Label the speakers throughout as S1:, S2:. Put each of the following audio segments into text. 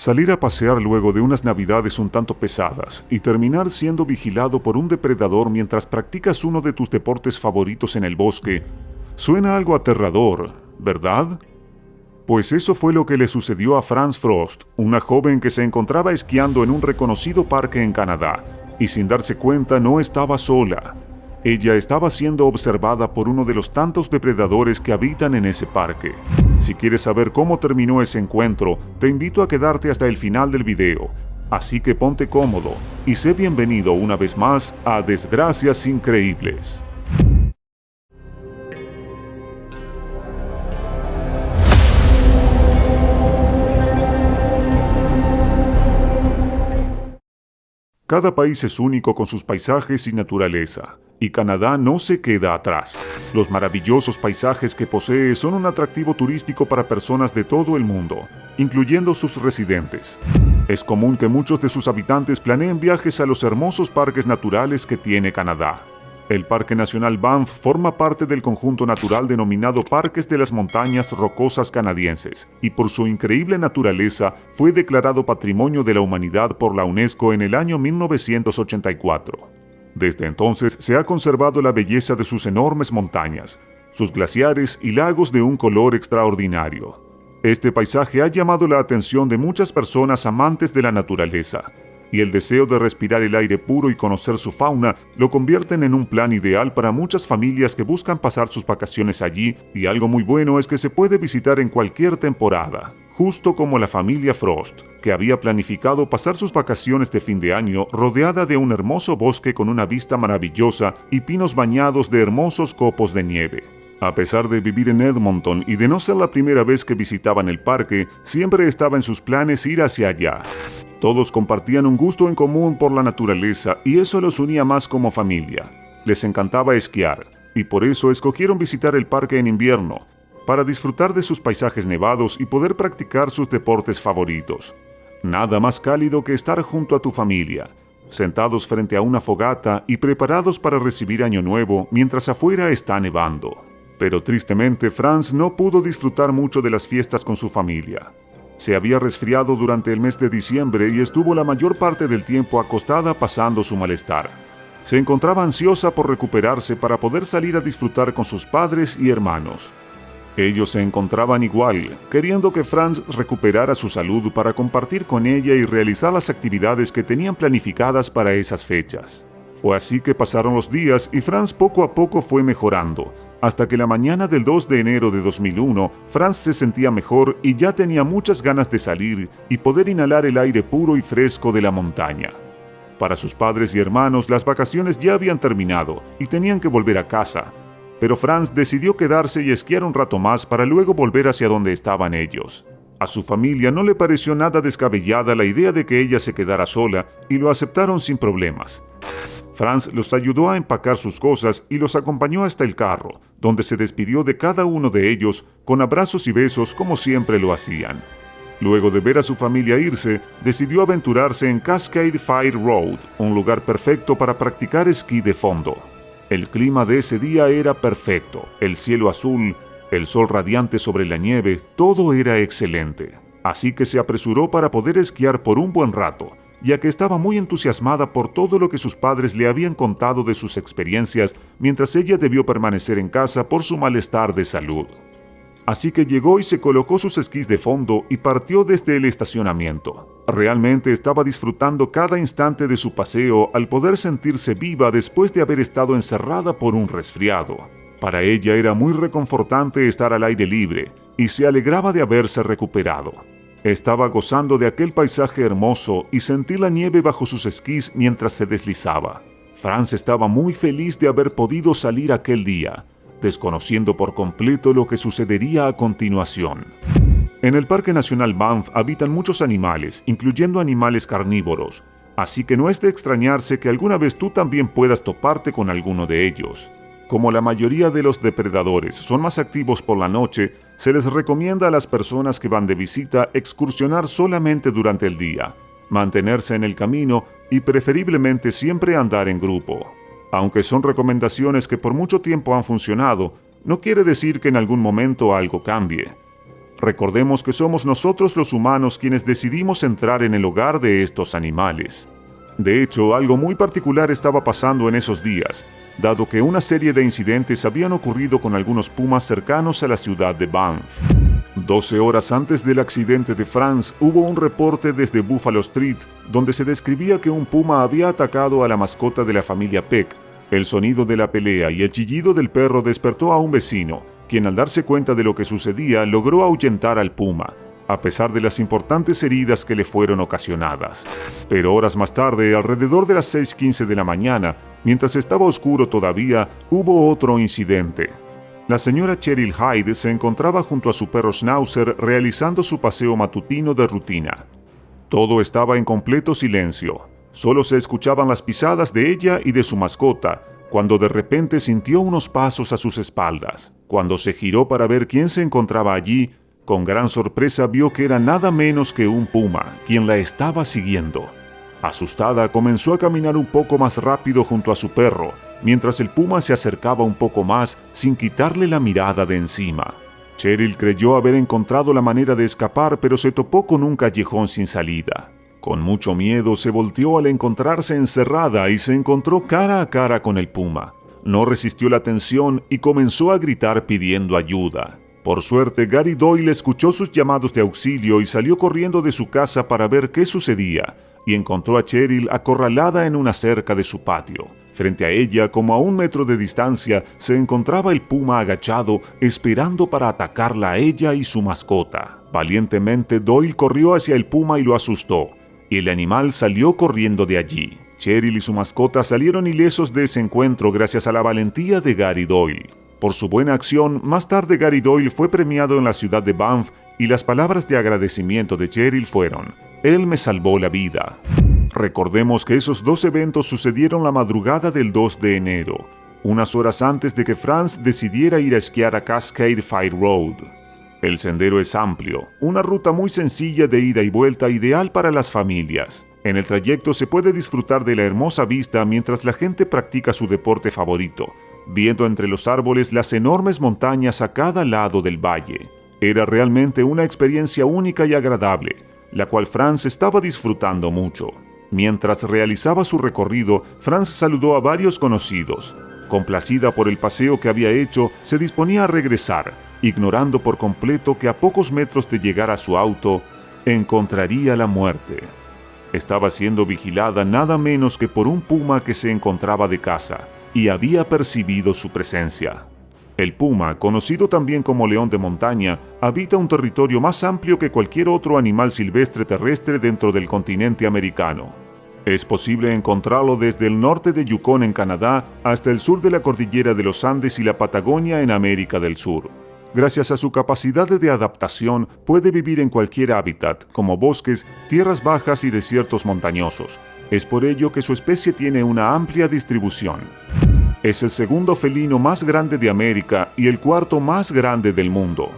S1: Salir a pasear luego de unas navidades un tanto pesadas y terminar siendo vigilado por un depredador mientras practicas uno de tus deportes favoritos en el bosque, suena algo aterrador, ¿verdad? Pues eso fue lo que le sucedió a France Frost, una joven que se encontraba esquiando en un reconocido parque en Canadá, y sin darse cuenta no estaba sola. Ella estaba siendo observada por uno de los tantos depredadores que habitan en ese parque. Si quieres saber cómo terminó ese encuentro, te invito a quedarte hasta el final del video. Así que ponte cómodo y sé bienvenido una vez más a Desgracias Increíbles. Cada país es único con sus paisajes y naturaleza, y Canadá no se queda atrás. Los maravillosos paisajes que posee son un atractivo turístico para personas de todo el mundo, incluyendo sus residentes. Es común que muchos de sus habitantes planeen viajes a los hermosos parques naturales que tiene Canadá. El Parque Nacional Banff forma parte del conjunto natural denominado Parques de las Montañas Rocosas Canadienses, y por su increíble naturaleza fue declarado Patrimonio de la Humanidad por la UNESCO en el año 1984. Desde entonces se ha conservado la belleza de sus enormes montañas, sus glaciares y lagos de un color extraordinario. Este paisaje ha llamado la atención de muchas personas amantes de la naturaleza, y el deseo de respirar el aire puro y conocer su fauna lo convierten en un plan ideal para muchas familias que buscan pasar sus vacaciones allí, y algo muy bueno es que se puede visitar en cualquier temporada, justo como la familia Frost, que había planificado pasar sus vacaciones de fin de año rodeada de un hermoso bosque con una vista maravillosa y pinos bañados de hermosos copos de nieve. A pesar de vivir en Edmonton y de no ser la primera vez que visitaban el parque, siempre estaba en sus planes ir hacia allá. Todos compartían un gusto en común por la naturaleza y eso los unía más como familia. Les encantaba esquiar y por eso escogieron visitar el parque en invierno, para disfrutar de sus paisajes nevados y poder practicar sus deportes favoritos. Nada más cálido que estar junto a tu familia, sentados frente a una fogata y preparados para recibir Año Nuevo mientras afuera está nevando. Pero tristemente, France no pudo disfrutar mucho de las fiestas con su familia. Se había resfriado durante el mes de diciembre y estuvo la mayor parte del tiempo acostada pasando su malestar. Se encontraba ansiosa por recuperarse para poder salir a disfrutar con sus padres y hermanos. Ellos se encontraban igual, queriendo que France recuperara su salud para compartir con ella y realizar las actividades que tenían planificadas para esas fechas. Fue así que pasaron los días y France poco a poco fue mejorando, hasta que la mañana del 2 de enero de 2001, France se sentía mejor y ya tenía muchas ganas de salir y poder inhalar el aire puro y fresco de la montaña. Para sus padres y hermanos, las vacaciones ya habían terminado y tenían que volver a casa, pero France decidió quedarse y esquiar un rato más para luego volver hacia donde estaban ellos. A su familia no le pareció nada descabellada la idea de que ella se quedara sola y lo aceptaron sin problemas. France los ayudó a empacar sus cosas y los acompañó hasta el carro, donde se despidió de cada uno de ellos con abrazos y besos como siempre lo hacían. Luego de ver a su familia irse, decidió aventurarse en Cascade Fire Road, un lugar perfecto para practicar esquí de fondo. El clima de ese día era perfecto, el cielo azul, el sol radiante sobre la nieve, todo era excelente. Así que se apresuró para poder esquiar por un buen rato, ya que estaba muy entusiasmada por todo lo que sus padres le habían contado de sus experiencias, mientras ella debió permanecer en casa por su malestar de salud. Así que llegó y se colocó sus esquís de fondo y partió desde el estacionamiento. Realmente estaba disfrutando cada instante de su paseo al poder sentirse viva después de haber estado encerrada por un resfriado. Para ella era muy reconfortante estar al aire libre y se alegraba de haberse recuperado. Estaba gozando de aquel paisaje hermoso y sentí la nieve bajo sus esquís mientras se deslizaba. France estaba muy feliz de haber podido salir aquel día, desconociendo por completo lo que sucedería a continuación. En el Parque Nacional Banff habitan muchos animales, incluyendo animales carnívoros, así que no es de extrañarse que alguna vez tú también puedas toparte con alguno de ellos. Como la mayoría de los depredadores son más activos por la noche, se les recomienda a las personas que van de visita excursionar solamente durante el día, mantenerse en el camino y preferiblemente siempre andar en grupo. Aunque son recomendaciones que por mucho tiempo han funcionado, no quiere decir que en algún momento algo cambie. Recordemos que somos nosotros los humanos quienes decidimos entrar en el hogar de estos animales. De hecho, algo muy particular estaba pasando en esos días, dado que una serie de incidentes habían ocurrido con algunos pumas cercanos a la ciudad de Banff. 12 horas antes del accidente de Franz, hubo un reporte desde Buffalo Street, donde se describía que un puma había atacado a la mascota de la familia Peck. El sonido de la pelea y el chillido del perro despertó a un vecino, quien al darse cuenta de lo que sucedía logró ahuyentar al puma, a pesar de las importantes heridas que le fueron ocasionadas. Pero horas más tarde, alrededor de las 6:15 de la mañana, mientras estaba oscuro todavía, hubo otro incidente. La señora Cheryl Hyde se encontraba junto a su perro Schnauzer realizando su paseo matutino de rutina. Todo estaba en completo silencio. Solo se escuchaban las pisadas de ella y de su mascota, cuando de repente sintió unos pasos a sus espaldas. Cuando se giró para ver quién se encontraba allí, con gran sorpresa vio que era nada menos que un puma, quien la estaba siguiendo. Asustada, comenzó a caminar un poco más rápido junto a su perro, mientras el puma se acercaba un poco más sin quitarle la mirada de encima. Cheryl creyó haber encontrado la manera de escapar, pero se topó con un callejón sin salida. Con mucho miedo se volteó al encontrarse encerrada y se encontró cara a cara con el puma. No resistió la tensión y comenzó a gritar pidiendo ayuda. Por suerte, Gary Doyle escuchó sus llamados de auxilio y salió corriendo de su casa para ver qué sucedía, y encontró a Cheryl acorralada en una cerca de su patio. Frente a ella, como a 1 metro de distancia, se encontraba el puma agachado, esperando para atacarla a ella y su mascota. Valientemente, Doyle corrió hacia el puma y lo asustó, y el animal salió corriendo de allí. Cheryl y su mascota salieron ilesos de ese encuentro gracias a la valentía de Gary Doyle. Por su buena acción, más tarde Gary Doyle fue premiado en la ciudad de Banff y las palabras de agradecimiento de Cheryl fueron: «Él me salvó la vida». Recordemos que esos 2 eventos sucedieron la madrugada del 2 de enero, unas horas antes de que Franz decidiera ir a esquiar a Cascade Fire Road. El sendero es amplio, una ruta muy sencilla de ida y vuelta ideal para las familias. En el trayecto se puede disfrutar de la hermosa vista mientras la gente practica su deporte favorito, viendo entre los árboles las enormes montañas a cada lado del valle. Era realmente una experiencia única y agradable, la cual Franz estaba disfrutando mucho. Mientras realizaba su recorrido, Franz saludó a varios conocidos. Complacida por el paseo que había hecho, se disponía a regresar, ignorando por completo que a pocos metros de llegar a su auto, encontraría la muerte. Estaba siendo vigilada nada menos que por un puma que se encontraba de caza, y había percibido su presencia. El puma, conocido también como león de montaña, habita un territorio más amplio que cualquier otro animal silvestre terrestre dentro del continente americano. Es posible encontrarlo desde el norte de Yukon en Canadá hasta el sur de la cordillera de los Andes y la Patagonia en América del Sur. Gracias a su capacidad de adaptación, puede vivir en cualquier hábitat, como bosques, tierras bajas y desiertos montañosos. Es por ello que su especie tiene una amplia distribución. Es el segundo felino más grande de América y el cuarto más grande del mundo.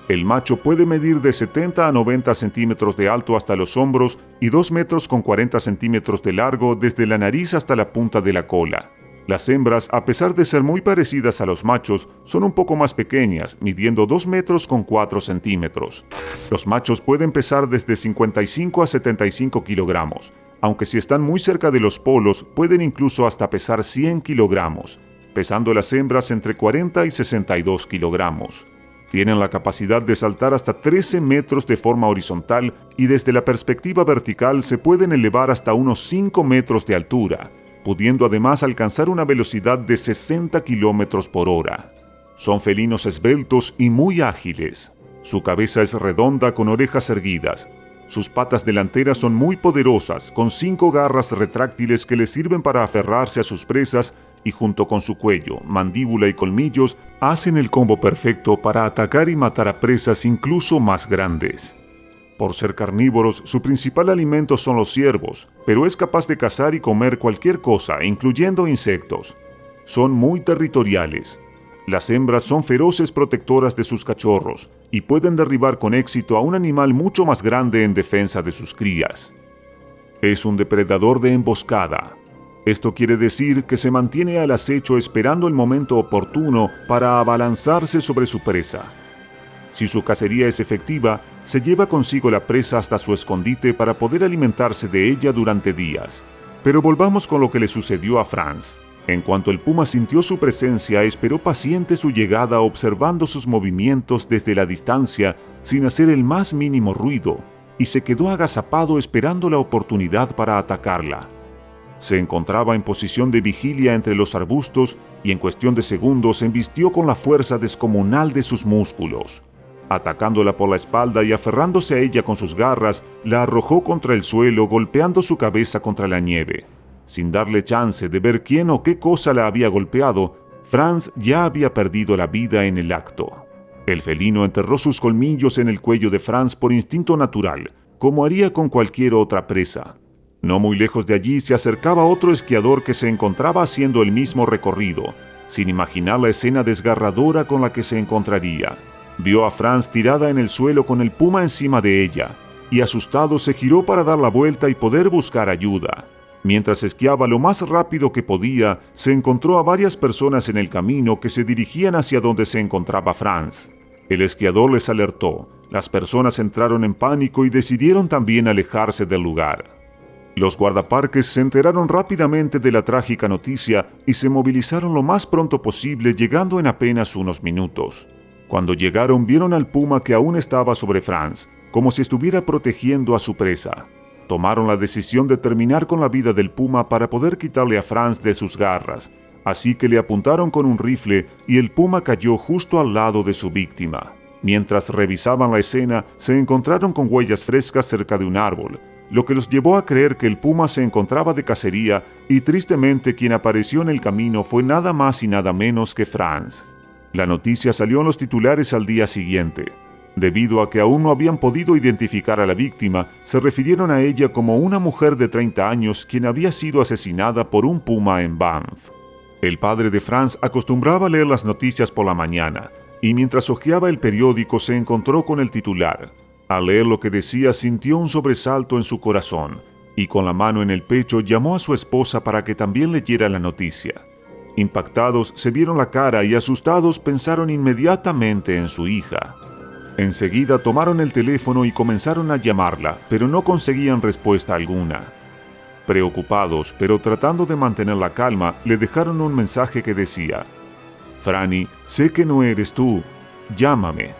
S1: El macho puede medir de 70 a 90 centímetros de alto hasta los hombros y 2 metros con 40 centímetros de largo desde la nariz hasta la punta de la cola. Las hembras, a pesar de ser muy parecidas a los machos, son un poco más pequeñas, midiendo 2 metros con 4 centímetros. Los machos pueden pesar desde 55 a 75 kilogramos, aunque si están muy cerca de los polos, pueden incluso hasta pesar 100 kilogramos, pesando las hembras entre 40 y 62 kilogramos. Tienen la capacidad de saltar hasta 13 metros de forma horizontal y desde la perspectiva vertical se pueden elevar hasta unos 5 metros de altura, pudiendo además alcanzar una velocidad de 60 kilómetros por hora. Son felinos esbeltos y muy ágiles. Su cabeza es redonda con orejas erguidas. Sus patas delanteras son muy poderosas, con 5 garras retráctiles que les sirven para aferrarse a sus presas y junto con su cuello, mandíbula y colmillos, hacen el combo perfecto para atacar y matar a presas incluso más grandes. Por ser carnívoros, su principal alimento son los ciervos, pero es capaz de cazar y comer cualquier cosa, incluyendo insectos. Son muy territoriales. Las hembras son feroces protectoras de sus cachorros y pueden derribar con éxito a un animal mucho más grande en defensa de sus crías. Es un depredador de emboscada. Esto quiere decir que se mantiene al acecho esperando el momento oportuno para abalanzarse sobre su presa. Si su cacería es efectiva, se lleva consigo la presa hasta su escondite para poder alimentarse de ella durante días. Pero volvamos con lo que le sucedió a Franz. En cuanto el puma sintió su presencia, esperó paciente su llegada observando sus movimientos desde la distancia sin hacer el más mínimo ruido, y se quedó agazapado esperando la oportunidad para atacarla. Se encontraba en posición de vigilia entre los arbustos y en cuestión de segundos embistió con la fuerza descomunal de sus músculos. Atacándola por la espalda y aferrándose a ella con sus garras, la arrojó contra el suelo golpeando su cabeza contra la nieve. Sin darle chance de ver quién o qué cosa la había golpeado, Franz ya había perdido la vida en el acto. El felino enterró sus colmillos en el cuello de Franz por instinto natural, como haría con cualquier otra presa. No muy lejos de allí se acercaba otro esquiador que se encontraba haciendo el mismo recorrido, sin imaginar la escena desgarradora con la que se encontraría. Vio a Franz tirada en el suelo con el puma encima de ella, y asustado se giró para dar la vuelta y poder buscar ayuda. Mientras esquiaba lo más rápido que podía, se encontró a varias personas en el camino que se dirigían hacia donde se encontraba Franz. El esquiador les alertó, las personas entraron en pánico y decidieron también alejarse del lugar. Los guardaparques se enteraron rápidamente de la trágica noticia y se movilizaron lo más pronto posible, llegando en apenas unos minutos. Cuando llegaron vieron al puma que aún estaba sobre Franz, como si estuviera protegiendo a su presa. Tomaron la decisión de terminar con la vida del puma para poder quitarle a Franz de sus garras, así que le apuntaron con un rifle y el puma cayó justo al lado de su víctima. Mientras revisaban la escena, se encontraron con huellas frescas cerca de un árbol, lo que los llevó a creer que el puma se encontraba de cacería y tristemente quien apareció en el camino fue nada más y nada menos que Franz. La noticia salió en los titulares al día siguiente. Debido a que aún no habían podido identificar a la víctima, se refirieron a ella como una mujer de 30 años quien había sido asesinada por un puma en Banff. El padre de Franz acostumbraba a leer las noticias por la mañana, y mientras hojeaba el periódico se encontró con el titular. Al leer lo que decía sintió un sobresalto en su corazón, y con la mano en el pecho llamó a su esposa para que también leyera la noticia. Impactados se vieron la cara y asustados pensaron inmediatamente en su hija. Enseguida tomaron el teléfono y comenzaron a llamarla, pero no conseguían respuesta alguna. Preocupados, pero tratando de mantener la calma, le dejaron un mensaje que decía: «Franny, sé que no eres tú. Llámame».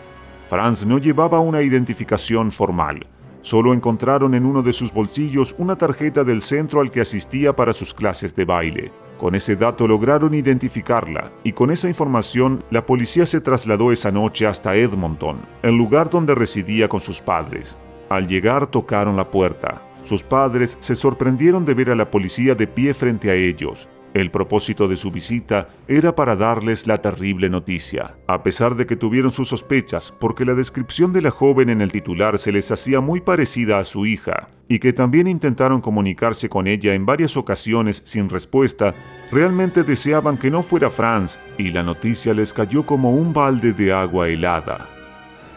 S1: Franz no llevaba una identificación formal. Solo encontraron en uno de sus bolsillos una tarjeta del centro al que asistía para sus clases de baile. Con ese dato lograron identificarla, y con esa información la policía se trasladó esa noche hasta Edmonton, el lugar donde residía con sus padres. Al llegar tocaron la puerta. Sus padres se sorprendieron de ver a la policía de pie frente a ellos. El propósito de su visita era para darles la terrible noticia, a pesar de que tuvieron sus sospechas, porque la descripción de la joven en el titular se les hacía muy parecida a su hija, y que también intentaron comunicarse con ella en varias ocasiones sin respuesta. Realmente deseaban que no fuera Franz, y la noticia les cayó como un balde de agua helada.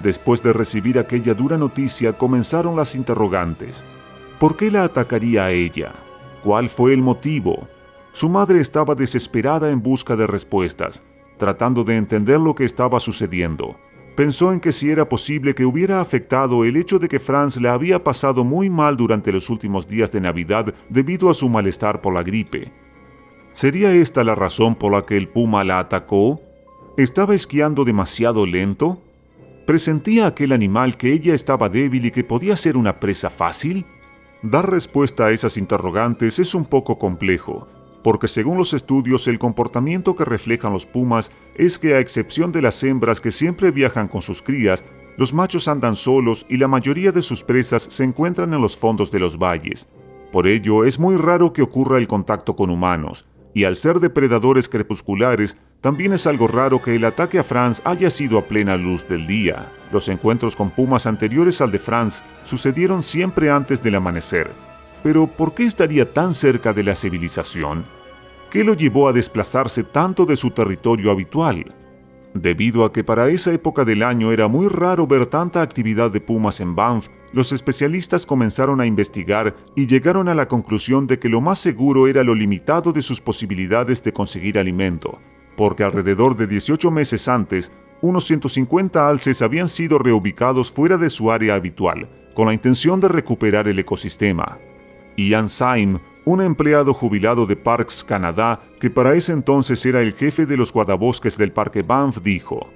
S1: Después de recibir aquella dura noticia, comenzaron las interrogantes. ¿Por qué la atacaría a ella? ¿Cuál fue el motivo? Su madre estaba desesperada en busca de respuestas, tratando de entender lo que estaba sucediendo. Pensó en que si era posible que hubiera afectado el hecho de que Franz la había pasado muy mal durante los últimos días de Navidad debido a su malestar por la gripe. ¿Sería esta la razón por la que el puma la atacó? ¿Estaba esquiando demasiado lento? ¿Presentía aquel animal que ella estaba débil y que podía ser una presa fácil? Dar respuesta a esas interrogantes es un poco complejo, porque según los estudios el comportamiento que reflejan los pumas es que a excepción de las hembras que siempre viajan con sus crías, los machos andan solos y la mayoría de sus presas se encuentran en los fondos de los valles. Por ello es muy raro que ocurra el contacto con humanos, y al ser depredadores crepusculares, también es algo raro que el ataque a Franz haya sido a plena luz del día. Los encuentros con pumas anteriores al de Franz sucedieron siempre antes del amanecer. Pero ¿por qué estaría tan cerca de la civilización? ¿Qué lo llevó a desplazarse tanto de su territorio habitual? Debido a que para esa época del año era muy raro ver tanta actividad de pumas en Banff, los especialistas comenzaron a investigar y llegaron a la conclusión de que lo más seguro era lo limitado de sus posibilidades de conseguir alimento, porque alrededor de 18 meses antes, unos 150 alces habían sido reubicados fuera de su área habitual, con la intención de recuperar el ecosistema. Ian Syme, un empleado jubilado de Parks Canadá, que para ese entonces era el jefe de los guardabosques del Parque Banff, dijo: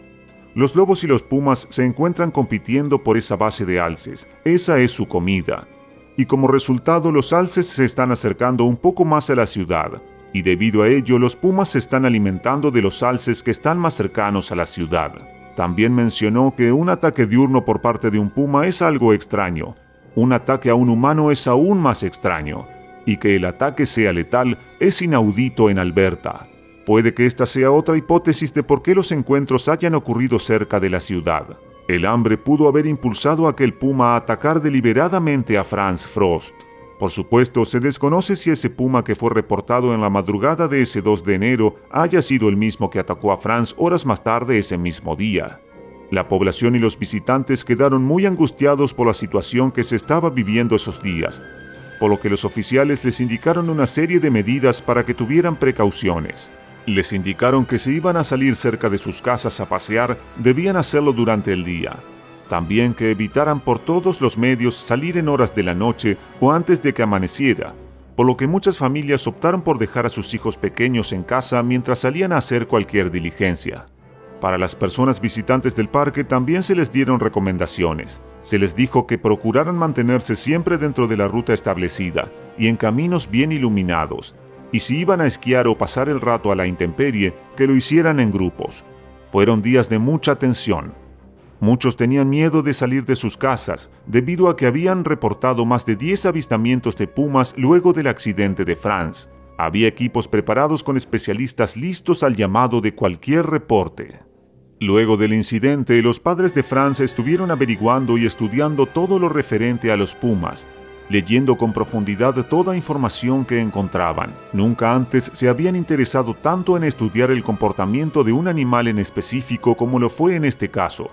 S1: «Los lobos y los pumas se encuentran compitiendo por esa base de alces. Esa es su comida. Y como resultado, los alces se están acercando un poco más a la ciudad. Y debido a ello, los pumas se están alimentando de los alces que están más cercanos a la ciudad». También mencionó que un ataque diurno por parte de un puma es algo extraño. Un ataque a un humano es aún más extraño. Y que el ataque sea letal es inaudito en Alberta. Puede que esta sea otra hipótesis de por qué los encuentros hayan ocurrido cerca de la ciudad. El hambre pudo haber impulsado a aquel puma a atacar deliberadamente a Franz Frost. Por supuesto, se desconoce si ese puma que fue reportado en la madrugada de ese 2 de enero haya sido el mismo que atacó a Franz horas más tarde ese mismo día. La población y los visitantes quedaron muy angustiados por la situación que se estaba viviendo esos días, por lo que los oficiales les indicaron una serie de medidas para que tuvieran precauciones. Les indicaron que si iban a salir cerca de sus casas a pasear, debían hacerlo durante el día. También que evitaran por todos los medios salir en horas de la noche o antes de que amaneciera, por lo que muchas familias optaron por dejar a sus hijos pequeños en casa mientras salían a hacer cualquier diligencia. Para las personas visitantes del parque también se les dieron recomendaciones. Se les dijo que procuraran mantenerse siempre dentro de la ruta establecida y en caminos bien iluminados, y si iban a esquiar o pasar el rato a la intemperie, que lo hicieran en grupos. Fueron días de mucha tensión. Muchos tenían miedo de salir de sus casas, debido a que habían reportado más de 10 avistamientos de pumas luego del accidente de Franz. Había equipos preparados con especialistas listos al llamado de cualquier reporte. Luego del incidente, los padres de Franz estuvieron averiguando y estudiando todo lo referente a los pumas, leyendo con profundidad toda información que encontraban. Nunca antes se habían interesado tanto en estudiar el comportamiento de un animal en específico como lo fue en este caso,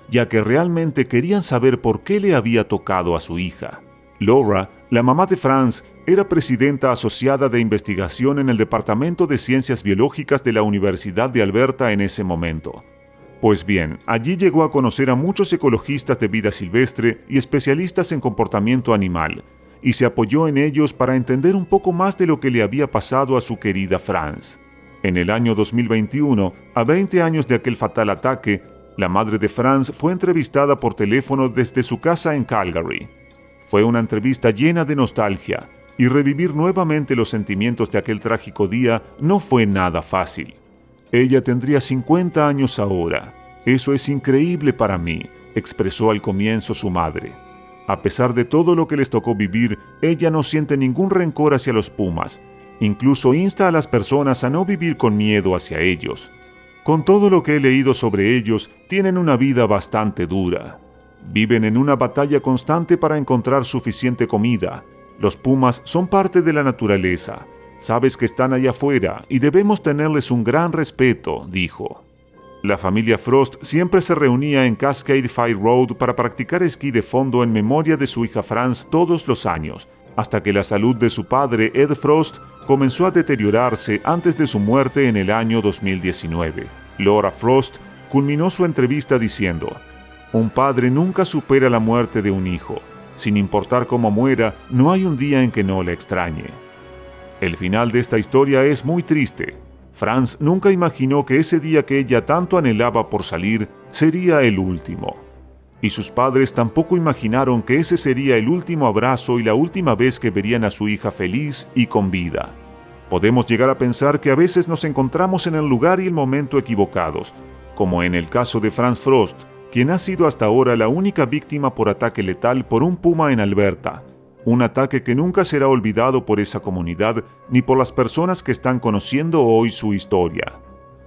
S1: ya que realmente querían saber por qué le había tocado a su hija. Laura, la mamá de Franz, era presidenta asociada de investigación en el Departamento de Ciencias Biológicas de la Universidad de Alberta en ese momento. Pues bien, allí llegó a conocer a muchos ecologistas de vida silvestre y especialistas en comportamiento animal, y se apoyó en ellos para entender un poco más de lo que le había pasado a su querida Franz. En el año 2021, a 20 años de aquel fatal ataque, la madre de Franz fue entrevistada por teléfono desde su casa en Calgary. Fue una entrevista llena de nostalgia, y revivir nuevamente los sentimientos de aquel trágico día no fue nada fácil. Ella tendría 50 años ahora. Eso es increíble para mí, expresó al comienzo su madre. A pesar de todo lo que les tocó vivir, ella no siente ningún rencor hacia los pumas. Incluso insta a las personas a no vivir con miedo hacia ellos. Con todo lo que he leído sobre ellos, tienen una vida bastante dura. Viven en una batalla constante para encontrar suficiente comida. Los pumas son parte de la naturaleza. Sabes que están allá afuera y debemos tenerles un gran respeto, dijo. La familia Frost siempre se reunía en Cascade Fire Road para practicar esquí de fondo en memoria de su hija Franz todos los años, hasta que la salud de su padre, Ed Frost, comenzó a deteriorarse antes de su muerte en el año 2019. Laura Frost culminó su entrevista diciendo: «Un padre nunca supera la muerte de un hijo. Sin importar cómo muera, no hay un día en que no le extrañe». El final de esta historia es muy triste. Franz nunca imaginó que ese día que ella tanto anhelaba por salir sería el último. Y sus padres tampoco imaginaron que ese sería el último abrazo y la última vez que verían a su hija feliz y con vida. Podemos llegar a pensar que a veces nos encontramos en el lugar y el momento equivocados, como en el caso de Franz Frost, quien ha sido hasta ahora la única víctima por ataque letal por un puma en Alberta. Un ataque que nunca será olvidado por esa comunidad ni por las personas que están conociendo hoy su historia.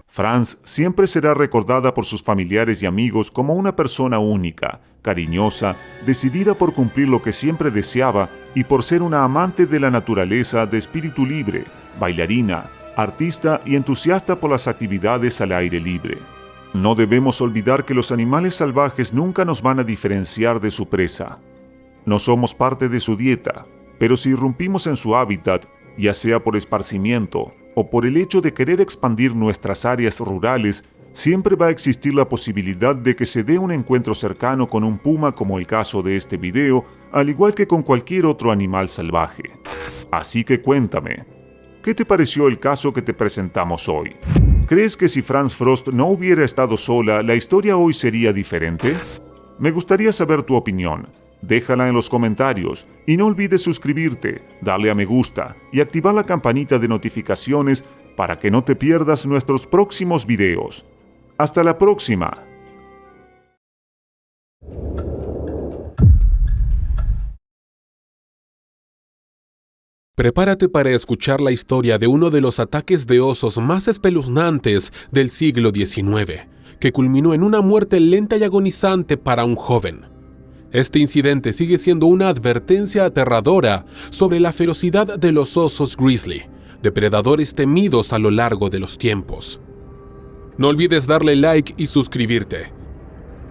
S1: Franz siempre será recordada por sus familiares y amigos como una persona única, cariñosa, decidida por cumplir lo que siempre deseaba y por ser una amante de la naturaleza de espíritu libre, bailarina, artista y entusiasta por las actividades al aire libre. No debemos olvidar que los animales salvajes nunca nos van a diferenciar de su presa. No somos parte de su dieta, pero si irrumpimos en su hábitat, ya sea por esparcimiento o por el hecho de querer expandir nuestras áreas rurales, siempre va a existir la posibilidad de que se dé un encuentro cercano con un puma como el caso de este video, al igual que con cualquier otro animal salvaje. Así que cuéntame, ¿qué te pareció el caso que te presentamos hoy? ¿Crees que si Franz Frost no hubiera estado sola, la historia hoy sería diferente? Me gustaría saber tu opinión. Déjala en los comentarios y no olvides suscribirte, darle a me gusta y activar la campanita de notificaciones para que no te pierdas nuestros próximos videos. ¡Hasta la próxima!
S2: Prepárate para escuchar la historia de uno de los ataques de osos más espeluznantes del siglo XIX, que culminó en una muerte lenta y agonizante para un joven. Este incidente sigue siendo una advertencia aterradora sobre la ferocidad de los osos grizzly, depredadores temidos a lo largo de los tiempos. No olvides darle like y suscribirte.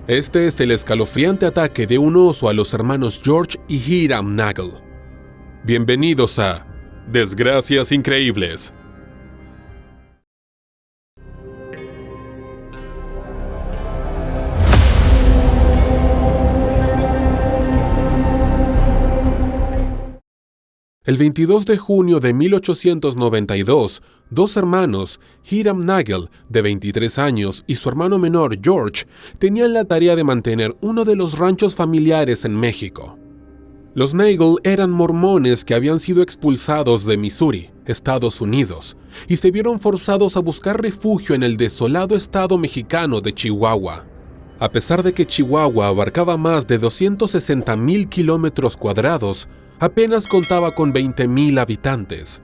S2: Este es el escalofriante ataque de un oso a los hermanos George y Hiram Nagel. Bienvenidos a Desgracias Increíbles. El 22 de junio de 1892, dos hermanos, Hiram Nagel, de 23 años, y su hermano menor, George, tenían la tarea de mantener uno de los ranchos familiares en México. Los Nagel eran mormones que habían sido expulsados de Missouri, Estados Unidos, y se vieron forzados a buscar refugio en el desolado estado mexicano de Chihuahua. A pesar de que Chihuahua abarcaba más de 260,000 kilómetros cuadrados, apenas contaba con 20,000 habitantes.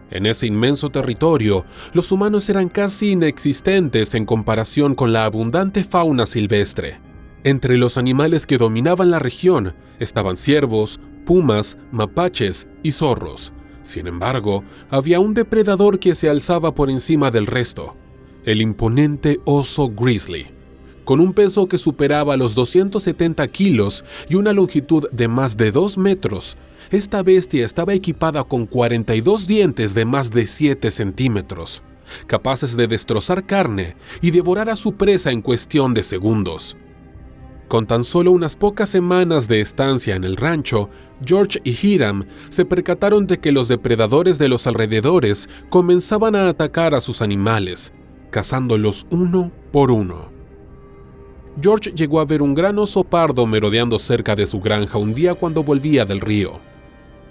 S2: En ese inmenso territorio, los humanos eran casi inexistentes en comparación con la abundante fauna silvestre. Entre los animales que dominaban la región estaban ciervos, pumas, mapaches y zorros. Sin embargo, había un depredador que se alzaba por encima del resto: el imponente oso grizzly. Con un peso que superaba los 270 kilos y una longitud de más de 2 metros, esta bestia estaba equipada con 42 dientes de más de 7 centímetros, capaces de destrozar carne y devorar a su presa en cuestión de segundos. Con tan solo unas pocas semanas de estancia en el rancho, George y Hiram se percataron de que los depredadores de los alrededores comenzaban a atacar a sus animales, cazándolos uno por uno. George llegó a ver un gran oso pardo merodeando cerca de su granja un día cuando volvía del río.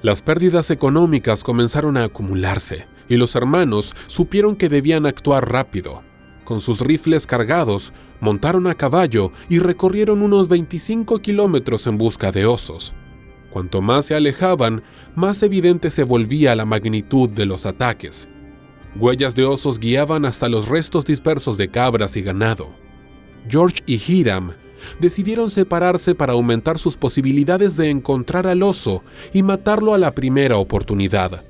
S2: Las pérdidas económicas comenzaron a acumularse y los hermanos supieron que debían actuar rápido. Con sus rifles cargados, montaron a caballo y recorrieron unos 25 kilómetros en busca de osos. Cuanto más se alejaban, más evidente se volvía la magnitud de los ataques. Huellas de osos guiaban hasta los restos dispersos de cabras y ganado. George y Hiram decidieron separarse para aumentar sus posibilidades de encontrar al oso y matarlo a la primera oportunidad.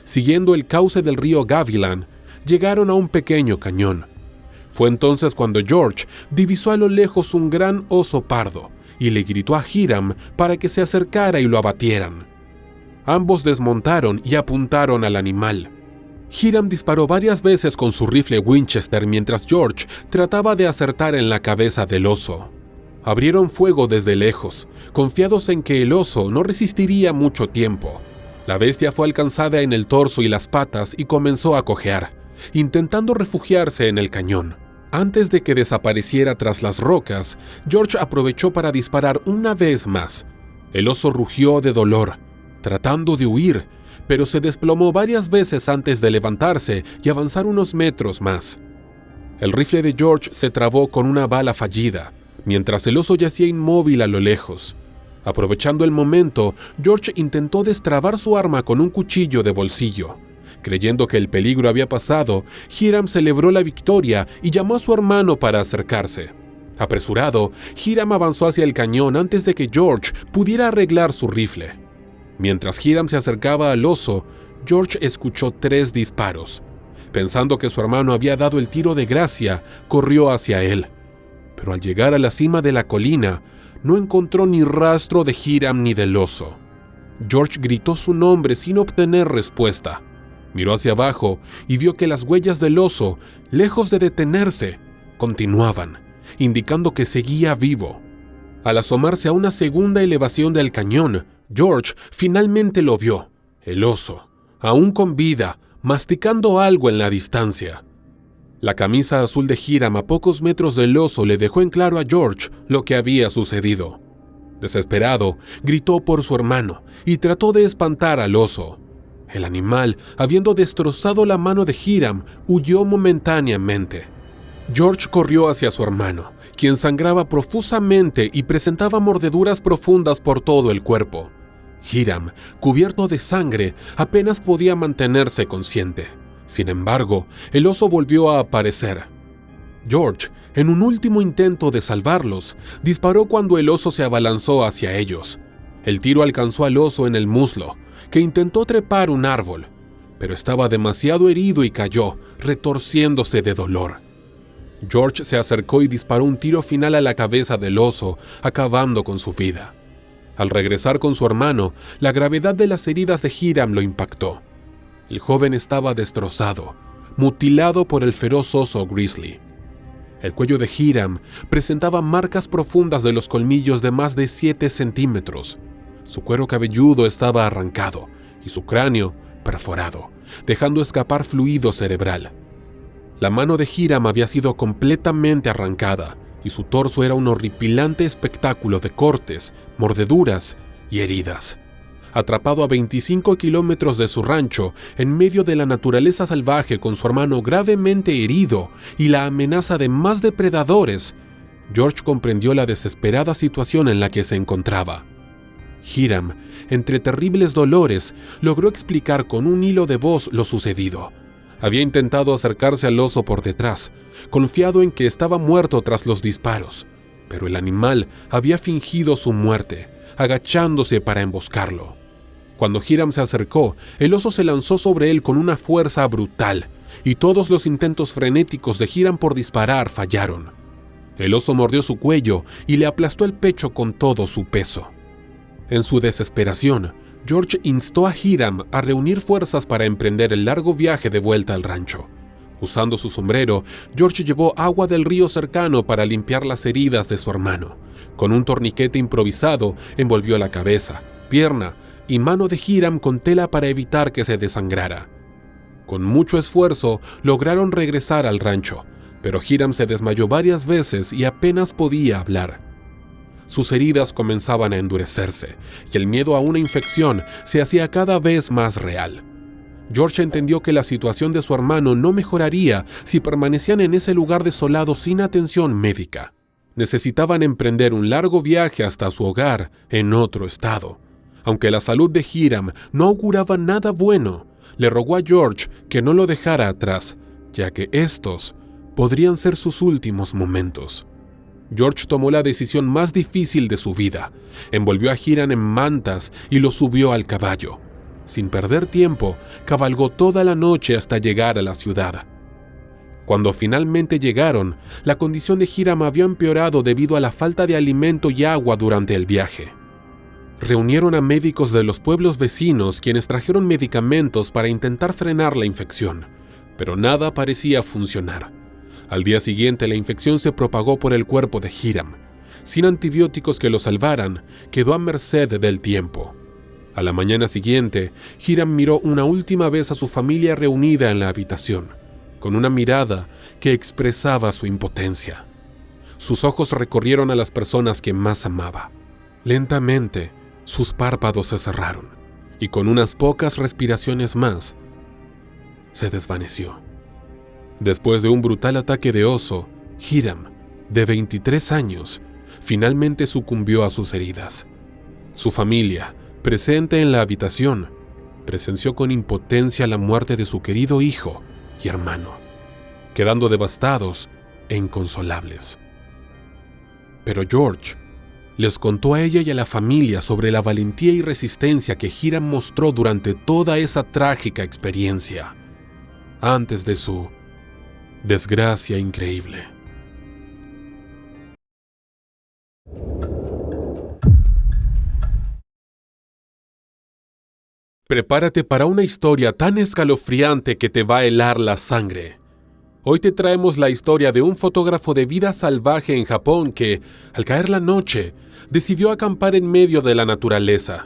S2: Siguiendo el cauce del río Gavilan, llegaron a un pequeño cañón. Fue entonces cuando George divisó a lo lejos un gran oso pardo y le gritó a Hiram para que se acercara y lo abatieran. Ambos desmontaron y apuntaron al animal. Hiram disparó varias veces con su rifle Winchester mientras George trataba de acertar en la cabeza del oso. Abrieron fuego desde lejos, confiados en que el oso no resistiría mucho tiempo. La bestia fue alcanzada en el torso y las patas y comenzó a cojear, intentando refugiarse en el cañón. Antes de que desapareciera tras las rocas, George aprovechó para disparar una vez más. El oso rugió de dolor, tratando de huir, pero se desplomó varias veces antes de levantarse y avanzar unos metros más. El rifle de George se trabó con una bala fallida, mientras el oso yacía inmóvil a lo lejos. Aprovechando el momento, George intentó destrabar su arma con un cuchillo de bolsillo. Creyendo que el peligro había pasado, Hiram celebró la victoria y llamó a su hermano para acercarse. Apresurado, Hiram avanzó hacia el cañón antes de que George pudiera arreglar su rifle. Mientras Hiram se acercaba al oso, George escuchó 3 disparos. Pensando que su hermano había dado el tiro de gracia, corrió hacia él. Pero al llegar a la cima de la colina, no encontró ni rastro de Hiram ni del oso. George gritó su nombre sin obtener respuesta. Miró hacia abajo y vio que las huellas del oso, lejos de detenerse, continuaban, indicando que seguía vivo. Al asomarse a una segunda elevación del cañón, George finalmente lo vio, el oso, aún con vida, masticando algo en la distancia. La camisa azul de Hiram a pocos metros del oso le dejó en claro a George lo que había sucedido. Desesperado, gritó por su hermano y trató de espantar al oso. El animal, habiendo destrozado la mano de Hiram, huyó momentáneamente. George corrió hacia su hermano, quien sangraba profusamente y presentaba mordeduras profundas por todo el cuerpo. Hiram, cubierto de sangre, apenas podía mantenerse consciente. Sin embargo, el oso volvió a aparecer. George, en un último intento de salvarlos, disparó cuando el oso se abalanzó hacia ellos. El tiro alcanzó al oso en el muslo, que intentó trepar un árbol, pero estaba demasiado herido y cayó, retorciéndose de dolor. George se acercó y disparó un tiro final a la cabeza del oso, acabando con su vida. Al regresar con su hermano, la gravedad de las heridas de Hiram lo impactó. El joven estaba destrozado, mutilado por el feroz oso grizzly. El cuello de Hiram presentaba marcas profundas de los colmillos de más de 7 centímetros. Su cuero cabelludo estaba arrancado y su cráneo perforado, dejando escapar fluido cerebral. La mano de Hiram había sido completamente arrancada y su torso era un horripilante espectáculo de cortes, mordeduras y heridas. Atrapado a 25 kilómetros de su rancho, en medio de la naturaleza salvaje con su hermano gravemente herido y la amenaza de más depredadores, George comprendió la desesperada situación en la que se encontraba. Hiram, entre terribles dolores, logró explicar con un hilo de voz lo sucedido. Había intentado acercarse al oso por detrás, confiado en que estaba muerto tras los disparos, pero el animal había fingido su muerte, agachándose para emboscarlo. Cuando Hiram se acercó, el oso se lanzó sobre él con una fuerza brutal, y todos los intentos frenéticos de Hiram por disparar fallaron. El oso mordió su cuello y le aplastó el pecho con todo su peso. En su desesperación, George instó a Hiram a reunir fuerzas para emprender el largo viaje de vuelta al rancho. Usando su sombrero, George llevó agua del río cercano para limpiar las heridas de su hermano. Con un torniquete improvisado, envolvió la cabeza, pierna y mano de Hiram con tela para evitar que se desangrara. Con mucho esfuerzo, lograron regresar al rancho, pero Hiram se desmayó varias veces y apenas podía hablar. Sus heridas comenzaban a endurecerse, y el miedo a una infección se hacía cada vez más real. George entendió que la situación de su hermano no mejoraría si permanecían en ese lugar desolado sin atención médica. Necesitaban emprender un largo viaje hasta su hogar en otro estado. Aunque la salud de Hiram no auguraba nada bueno, le rogó a George que no lo dejara atrás, ya que estos podrían ser sus últimos momentos. George tomó la decisión más difícil de su vida. Envolvió a Hiram en mantas y lo subió al caballo. Sin perder tiempo, cabalgó toda la noche hasta llegar a la ciudad. Cuando finalmente llegaron, la condición de Hiram había empeorado debido a la falta de alimento y agua durante el viaje. Reunieron a médicos de los pueblos vecinos, quienes trajeron medicamentos para intentar frenar la infección, pero nada parecía funcionar. Al día siguiente, la infección se propagó por el cuerpo de Hiram. Sin antibióticos que lo salvaran, quedó a merced del tiempo. A la mañana siguiente, Hiram miró una última vez a su familia reunida en la habitación, con una mirada que expresaba su impotencia. Sus ojos recorrieron a las personas que más amaba. Lentamente, sus párpados se cerraron, y con unas pocas respiraciones más, se desvaneció. Después de un brutal ataque de oso, Hiram, de 23 años, finalmente sucumbió a sus heridas. Su familia, presente en la habitación, presenció con impotencia la muerte de su querido hijo y hermano, quedando devastados e inconsolables. Pero George les contó a ella y a la familia sobre la valentía y resistencia que Hiram mostró durante toda esa trágica experiencia, antes de su desgracia increíble. Prepárate para una historia tan escalofriante que te va a helar la sangre. Hoy te traemos la historia de un fotógrafo de vida salvaje en Japón que, al caer la noche, decidió acampar en medio de la naturaleza.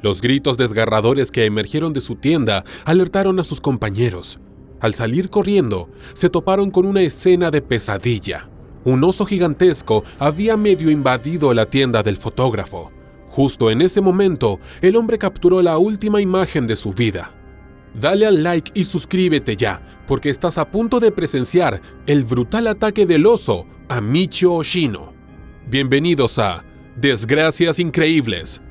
S2: Los gritos desgarradores que emergieron de su tienda alertaron a sus compañeros. Al salir corriendo, se toparon con una escena de pesadilla. Un oso gigantesco había medio invadido la tienda del fotógrafo. Justo en ese momento, el hombre capturó la última imagen de su vida. Dale al like y suscríbete ya, porque estás a punto de presenciar el brutal ataque del oso a Michio Oshino. Bienvenidos a Desgracias Increíbles.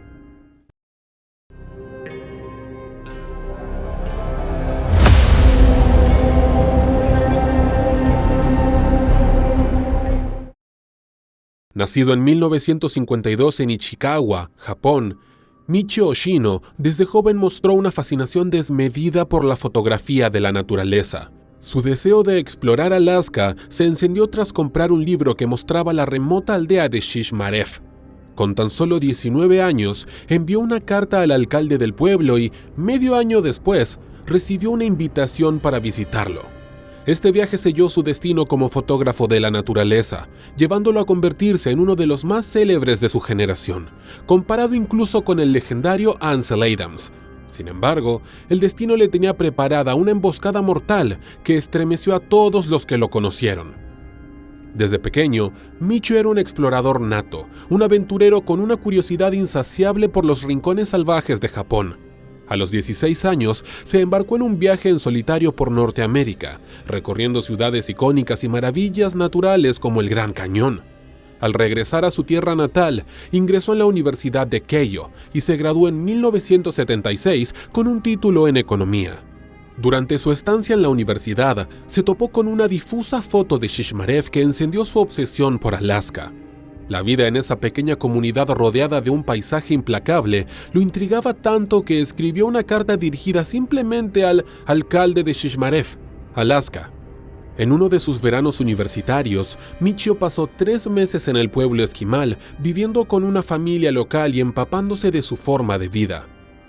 S2: Nacido en 1952 en Ichikawa, Japón, Michio Oshino desde joven mostró una fascinación desmedida por la fotografía de la naturaleza. Su deseo de explorar Alaska se encendió tras comprar un libro que mostraba la remota aldea de Shishmaref. Con tan solo 19 años, envió una carta al alcalde del pueblo y, medio año después, recibió una invitación para visitarlo. Este viaje selló su destino como fotógrafo de la naturaleza, llevándolo a convertirse en uno de los más célebres de su generación, comparado incluso con el legendario Ansel Adams. Sin embargo, el destino le tenía preparada una emboscada mortal que estremeció a todos los que lo conocieron. Desde pequeño, Michio era un explorador nato, un aventurero con una curiosidad insaciable por los rincones salvajes de Japón. A los 16 años, se embarcó en un viaje en solitario por Norteamérica, recorriendo ciudades icónicas y maravillas naturales como el Gran Cañón. Al regresar a su tierra natal, ingresó en la Universidad de Keio y se graduó en 1976 con un título en economía. Durante su estancia en la universidad, se topó con una difusa foto de Shishmaref que encendió su obsesión por Alaska. La vida en esa pequeña comunidad rodeada de un paisaje implacable lo intrigaba tanto que escribió una carta dirigida simplemente al alcalde de Shishmaref, Alaska. En uno de sus veranos universitarios, Michio pasó 3 meses en el pueblo esquimal, viviendo con una familia local y empapándose de su forma de vida.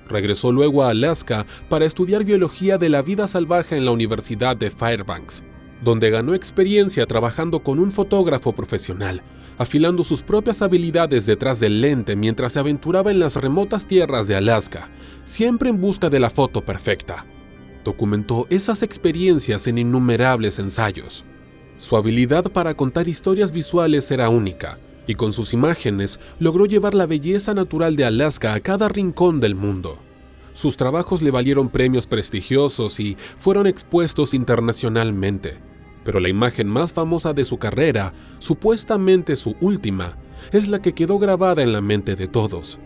S2: Regresó luego a Alaska para estudiar biología de la vida salvaje en la Universidad de Fairbanks, donde ganó experiencia trabajando con un fotógrafo profesional, afilando sus propias habilidades detrás del lente mientras se aventuraba en las remotas tierras de Alaska, siempre en busca de la foto perfecta. Documentó esas experiencias en innumerables ensayos. Su habilidad para contar historias visuales era única, y con sus imágenes logró llevar la belleza natural de Alaska a cada rincón del mundo. Sus trabajos le valieron premios prestigiosos y fueron expuestos internacionalmente. Pero la imagen más famosa de su carrera, supuestamente su última, es la que quedó grabada en la mente de todos.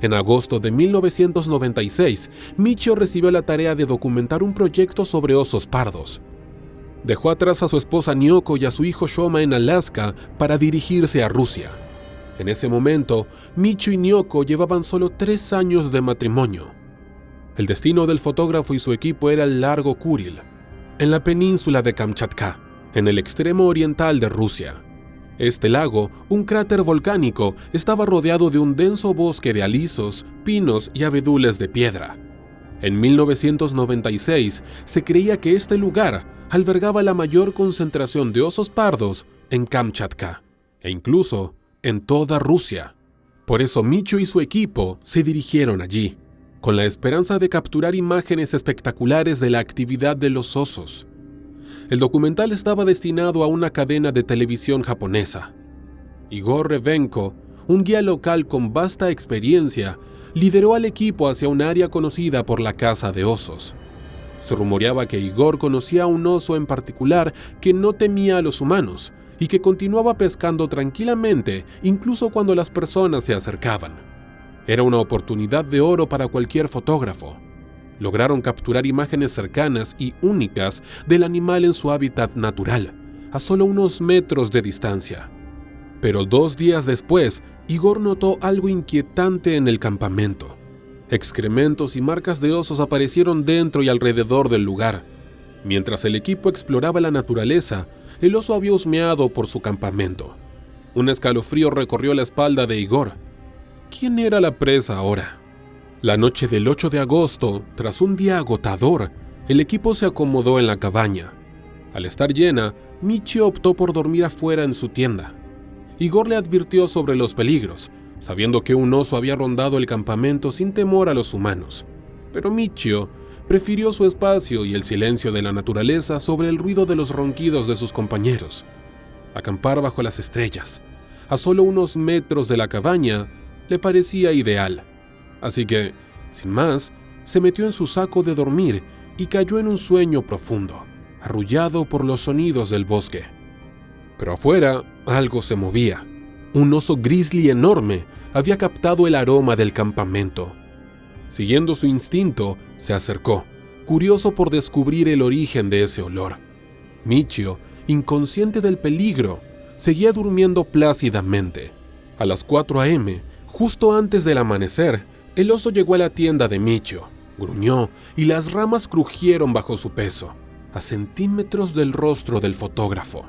S2: En agosto de 1996, Michio recibió la tarea de documentar un proyecto sobre osos pardos. Dejó atrás a su esposa Nyoko y a su hijo Shoma en Alaska para dirigirse a Rusia. En ese momento, Michio y Nyoko llevaban solo 3 años de matrimonio. El destino del fotógrafo y su equipo era el lago Kuril, en la península de Kamchatka, en el extremo oriental de Rusia. Este lago, un cráter volcánico, estaba rodeado de un denso bosque de alisos, pinos y abedules de piedra. En 1996 se creía que este lugar albergaba la mayor concentración de osos pardos en Kamchatka, e incluso en toda Rusia. Por eso Michio y su equipo se dirigieron allí, con la esperanza de capturar imágenes espectaculares de la actividad de los osos. El documental estaba destinado a una cadena de televisión japonesa. Igor Revenko, un guía local con vasta experiencia, lideró al equipo hacia un área conocida por la caza de osos. Se rumoreaba que Igor conocía a un oso en particular que no temía a los humanos y que continuaba pescando tranquilamente incluso cuando las personas se acercaban. Era una oportunidad de oro para cualquier fotógrafo. Lograron capturar imágenes cercanas y únicas del animal en su hábitat natural, a solo unos metros de distancia. Pero 2 días después, Igor notó algo inquietante en el campamento. Excrementos y marcas de osos aparecieron dentro y alrededor del lugar. Mientras el equipo exploraba la naturaleza, el oso había husmeado por su campamento. Un escalofrío recorrió la espalda de Igor. ¿Quién era la presa ahora? La noche del 8 de agosto, tras un día agotador, el equipo se acomodó en la cabaña. Al estar llena, Michio optó por dormir afuera en su tienda. Igor le advirtió sobre los peligros, sabiendo que un oso había rondado el campamento sin temor a los humanos. Pero Michio prefirió su espacio y el silencio de la naturaleza sobre el ruido de los ronquidos de sus compañeros. Acampar bajo las estrellas, a solo unos metros de la cabaña, le parecía ideal. Así que, sin más, se metió en su saco de dormir y cayó en un sueño profundo, arrullado por los sonidos del bosque. Pero afuera algo se movía. Un oso grizzly enorme había captado el aroma del campamento. Siguiendo su instinto, se acercó, curioso por descubrir el origen de ese olor. Michio, inconsciente del peligro, seguía durmiendo plácidamente. A las 4 a.m., justo antes del amanecer, el oso llegó a la tienda de Michio, gruñó y las ramas crujieron bajo su peso, a centímetros del rostro del fotógrafo.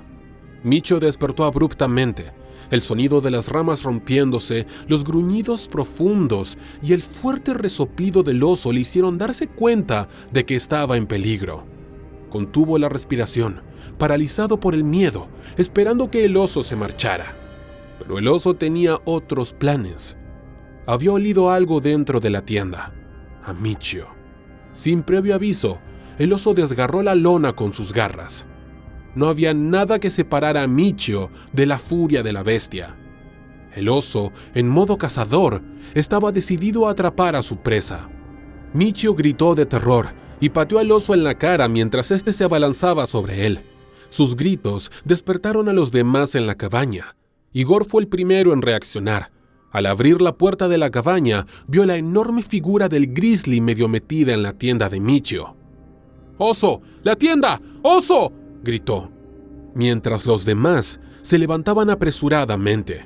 S2: Michio despertó abruptamente. El sonido de las ramas rompiéndose, los gruñidos profundos y el fuerte resoplido del oso le hicieron darse cuenta de que estaba en peligro. Contuvo la respiración, paralizado por el miedo, esperando que el oso se marchara. Pero el oso tenía otros planes. Había olido algo dentro de la tienda, a Michio. Sin previo aviso, el oso desgarró la lona con sus garras. No había nada que separara a Michio de la furia de la bestia. El oso, en modo cazador, estaba decidido a atrapar a su presa. Michio gritó de terror y pateó al oso en la cara mientras éste se abalanzaba sobre él. Sus gritos despertaron a los demás en la cabaña. Igor fue el primero en reaccionar. Al abrir la puerta de la cabaña, vio la enorme figura del grizzly medio metida en la tienda de Michio. ¡Oso! ¡La tienda! ¡Oso!, gritó, mientras los demás se levantaban apresuradamente.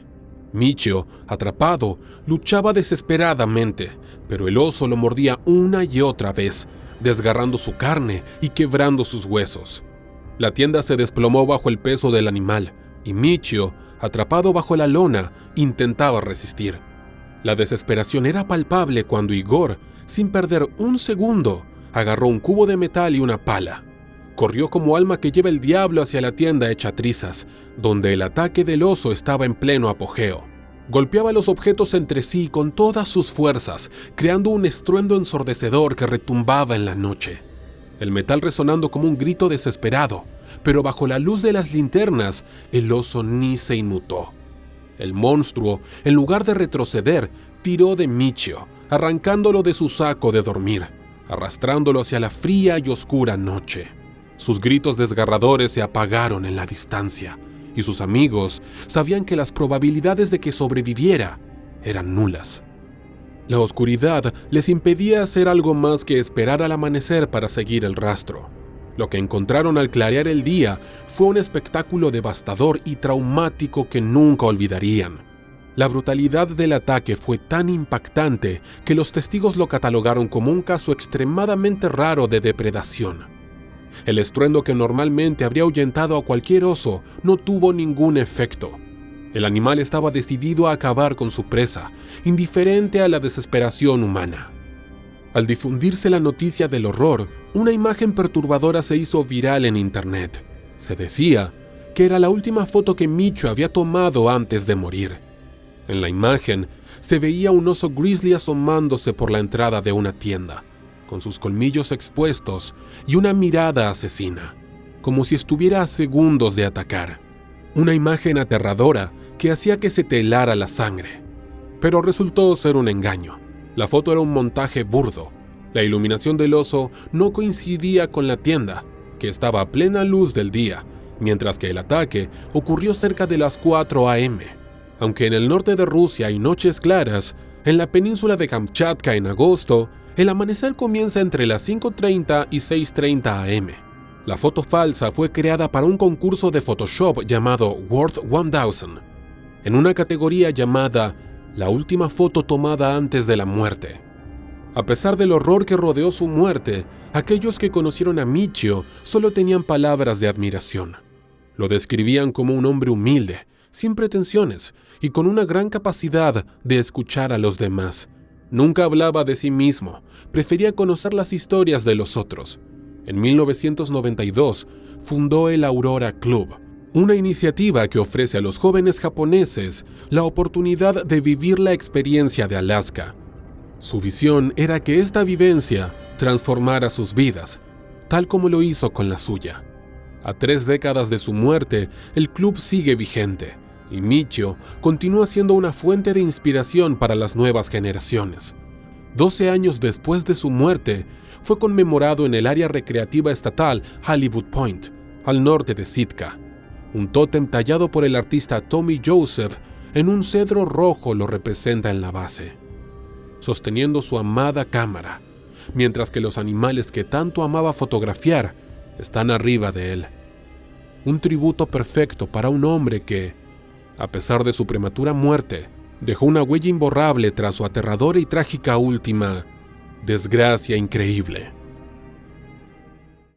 S2: Michio, atrapado, luchaba desesperadamente, pero el oso lo mordía una y otra vez, desgarrando su carne y quebrando sus huesos. La tienda se desplomó bajo el peso del animal, y Michio, atrapado bajo la lona, intentaba resistir. La desesperación era palpable cuando Igor, sin perder un segundo, agarró un cubo de metal y una pala. Corrió como alma que lleva el diablo hacia la tienda hecha trizas, donde el ataque del oso estaba en pleno apogeo. Golpeaba los objetos entre sí con todas sus fuerzas, creando un estruendo ensordecedor que retumbaba en la noche. El metal resonando como un grito desesperado, pero bajo la luz de las linternas, el oso ni se inmutó. El monstruo, en lugar de retroceder, tiró de Michio, arrancándolo de su saco de dormir, arrastrándolo hacia la fría y oscura noche. Sus gritos desgarradores se apagaron en la distancia, y sus amigos sabían que las probabilidades de que sobreviviera eran nulas. La oscuridad les impedía hacer algo más que esperar al amanecer para seguir el rastro. Lo que encontraron al clarear el día fue un espectáculo devastador y traumático que nunca olvidarían. La brutalidad del ataque fue tan impactante que los testigos lo catalogaron como un caso extremadamente raro de depredación. El estruendo que normalmente habría ahuyentado a cualquier oso no tuvo ningún efecto. El animal estaba decidido a acabar con su presa, indiferente a la desesperación humana. Al difundirse la noticia del horror, una imagen perturbadora se hizo viral en internet. Se decía que era la última foto que Michio había tomado antes de morir. En la imagen se veía un oso grizzly asomándose por la entrada de una tienda, con sus colmillos expuestos y una mirada asesina, como si estuviera a segundos de atacar. Una imagen aterradora que hacía que se te helara la sangre. Pero resultó ser un engaño. La foto era un montaje burdo. La iluminación del oso no coincidía con la tienda, que estaba a plena luz del día, mientras que el ataque ocurrió cerca de las 4 a.m. Aunque en el norte de Rusia hay noches claras, en la península de Kamchatka en agosto, el amanecer comienza entre las 5:30 y 6:30 a.m. La foto falsa fue creada para un concurso de Photoshop llamado Worth 1000, en una categoría llamada La última foto tomada antes de la muerte. A pesar del horror que rodeó su muerte, aquellos que conocieron a Michio solo tenían palabras de admiración. Lo describían como un hombre humilde, sin pretensiones y con una gran capacidad de escuchar a los demás. Nunca hablaba de sí mismo, prefería conocer las historias de los otros. En 1992 fundó el Aurora Club, una iniciativa que ofrece a los jóvenes japoneses la oportunidad de vivir la experiencia de Alaska. Su visión era que esta vivencia transformara sus vidas, tal como lo hizo con la suya. A 3 décadas de su muerte, el club sigue vigente, y Michio continúa siendo una fuente de inspiración para las nuevas generaciones. 12 años después de su muerte, fue conmemorado en el área recreativa estatal Hollywood Point, al norte de Sitka. Un tótem tallado por el artista Tommy Joseph en un cedro rojo lo representa en la base, sosteniendo su amada cámara, mientras que los animales que tanto amaba fotografiar están arriba de él. Un tributo perfecto para un hombre que, a pesar de su prematura muerte, dejó una huella imborrable tras su aterradora y trágica última desgracia increíble.